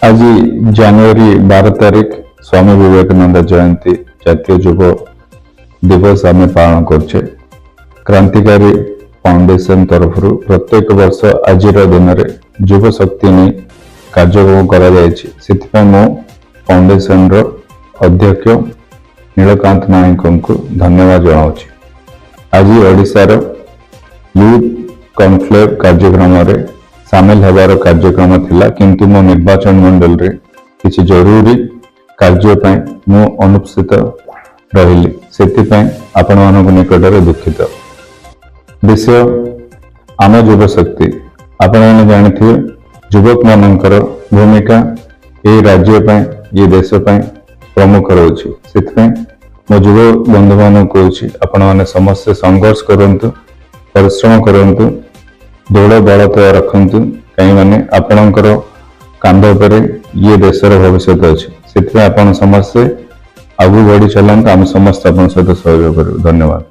आज जनवरी 12 तारीख स्वामी विवेकानंद जयंती जातीय युव दिवस आम पालन करछे। क्रांतिकारी फाउंडेशन तरफ प्रत्येक वर्ष आज दिन में युव शक्ति नहीं कार्यक्रम कर फाउंडेशन अध्यक्ष नीलकांत नायक को धन्यवाद जनाऊँ। आज ओडिशार यूथ कॉन्क्लेव कार्यक्रम में सामिल होबार कार्यक्रम थिला, किंतु मो निर्वाचन मंडल रे किसी जरूरी कार्य मु अनुपस्थित रही से आपण मान निकट में दुखित। विषय आम युव शक्ति आपण मैंने जानते युवक मानकर भूमिका ये राज्य ये देश प्रमुख रही से मो युव बंधु मान कहूँ आपण मैंने समस्ते संघर्ष करंतु, परिश्रम करंतु, दौड़ बल तो रखु कहीं माने आपणकर कांध पर ये देशर भविष्य अच्छे से समस्ते आगू बढ़ी चलते आम समस्त आप सहित सहयोग करूँ। धन्यवाद।